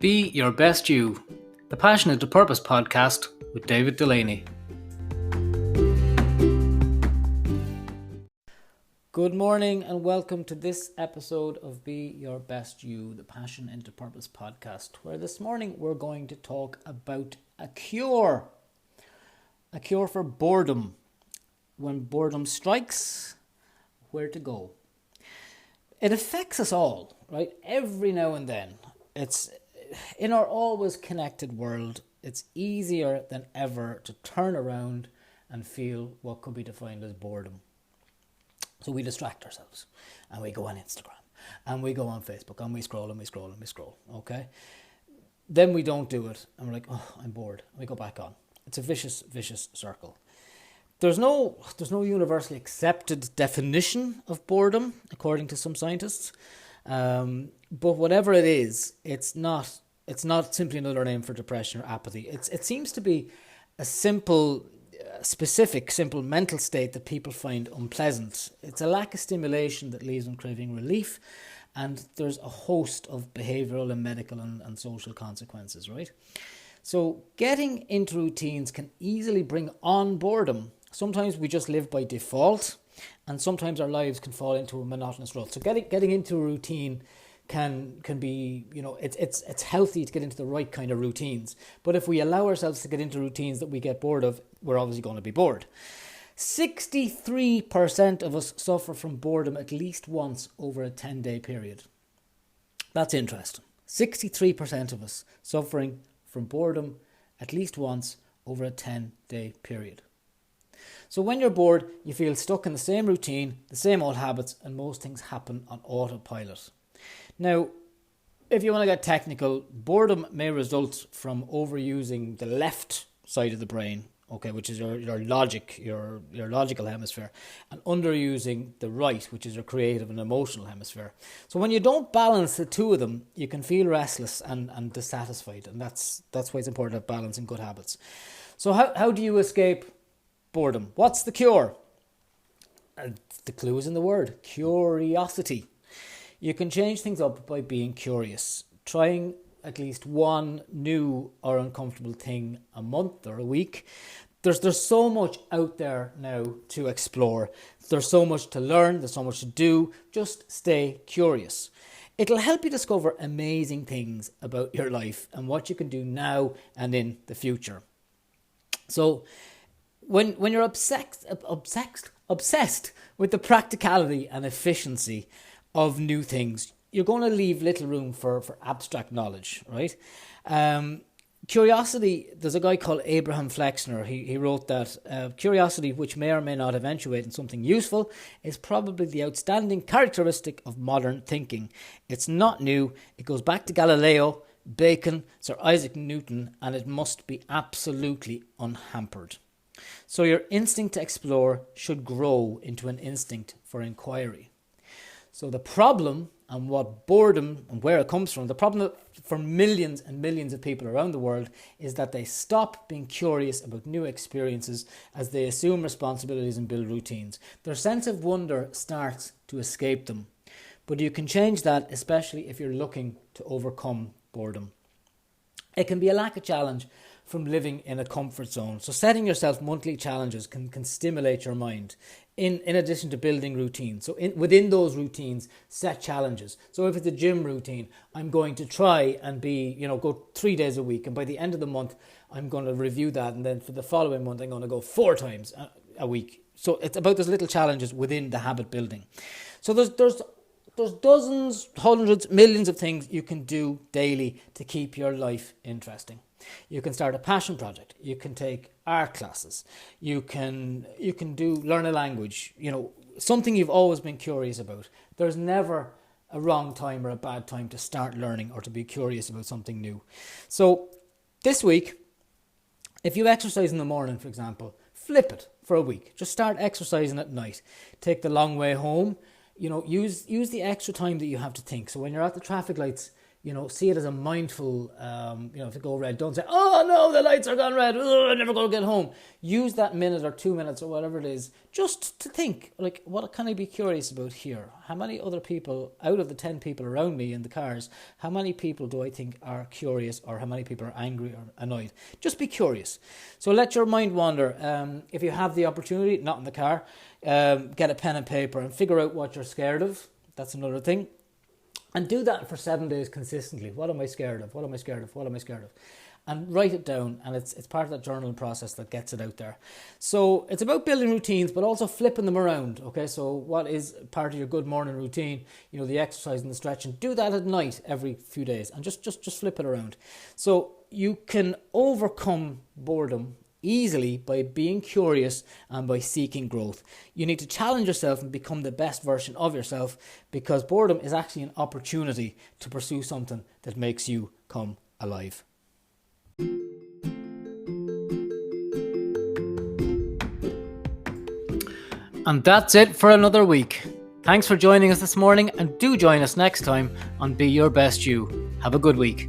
Be Your Best You, the Passionate to Purpose podcast with David Delaney. Good morning and welcome to this episode of Be Your Best You, the Passion into Purpose podcast, where this morning we're going to talk about a cure for boredom. When boredom strikes, where to go? It affects us all, right? Every now and then. It's in our always connected world, it's easier than ever to turn around and feel what could be defined as boredom. So we distract ourselves and we go on Instagram and we go on Facebook and we scroll, okay? Then we don't do it and we're like, oh, I'm bored. And we go back on. It's a vicious circle. There's no universally accepted definition of boredom, according to some scientists. But whatever it is, it's not simply another name for depression or apathy. It seems to be a simple mental state that people find unpleasant. It's a lack of stimulation that leaves them craving relief, and there's a host of behavioural and medical and social consequences, right? So getting into routines can easily bring on boredom. Sometimes we just live by default, and sometimes our lives can fall into a monotonous rut. So getting into a routine can be, it's healthy to get into the right kind of routines. But if we allow ourselves to get into routines that we get bored of, we're obviously going to be bored. 63% of us suffer from boredom at least once over a 10-day period. That's interesting. 63% of us suffering from boredom at least once over a 10-day period. So when you're bored, you feel stuck in the same routine, the same old habits, and most things happen on autopilot. Now, if you want to get technical, boredom may result from overusing the left side of the brain, okay, which is your logical hemisphere, and underusing the right, which is your creative and emotional hemisphere. So when you don't balance the two of them, you can feel restless and dissatisfied, and that's why it's important to have balance and good habits. So how do you escape boredom? What's the cure? The clue is in the word, curiosity. You can change things up by being curious, trying at least one new or uncomfortable thing a month or a week. There's so much out there now to explore. There's so much to learn. There's so much to do. Just stay curious. It'll help you discover amazing things about your life and what you can do now and in the future. So when you're obsessed with the practicality and efficiency of new things, you're going to leave little room for abstract knowledge, right? Curiosity, there's a guy called Abraham Flexner. He wrote that curiosity, which may or may not eventuate in something useful, is probably the outstanding characteristic of modern thinking. It's not new. It goes back to Galileo, Bacon, Sir Isaac Newton, and it must be absolutely unhampered. So your instinct to explore should grow into an instinct for inquiry. So the problem and what boredom and where it comes from, the problem for millions and millions of people around the world is that they stop being curious about new experiences as they assume responsibilities and build routines. Their sense of wonder starts to escape them. But you can change that, especially if you're looking to overcome boredom. It can be a lack of challenge from living in a comfort zone. So setting yourself monthly challenges can stimulate your mind in addition to building routines. So within those routines, set challenges. So if it's a gym routine, I'm going to try and go 3 days a week. And by the end of the month, I'm going to review that. And then for the following month, I'm going to go 4 times a week. So it's about those little challenges within the habit building. So there's dozens, hundreds, millions of things you can do daily to keep your life interesting. You can start a passion project. You can take art classes. You can learn a language. Something you've always been curious about. There's never a wrong time or a bad time to start learning or to be curious about something new. So this week, if you exercise in the morning, for example, flip it for a week. Just start exercising at night. Take the long way home. Use the extra time that you have to think. So when you're at the traffic lights, see it as a mindful, if it go red, don't say, oh no, the lights are gone red, I'm never going to get home. Use that minute or 2 minutes or whatever it is, just to think, like, what can I be curious about here? How many other people, out of the 10 people around me in the cars, how many people do I think are curious, or how many people are angry or annoyed? Just be curious. So let your mind wander. If you have the opportunity, not in the car, get a pen and paper and figure out what you're scared of. That's another thing. And do that for 7 days consistently. What am I scared of? What am I scared of? What am I scared of? And write it down. And it's part of that journaling process that gets it out there. So it's about building routines, but also flipping them around. Okay, so what is part of your good morning routine? The exercise and the stretching. Do that at night every few days, and just flip it around. So you can overcome boredom easily by being curious and by seeking growth. You need to challenge yourself and become the best version of yourself, because boredom is actually an opportunity to pursue something that makes you come alive. And that's it for another week. Thanks for joining us this morning, and do join us next time on Be Your Best You. Have a good week.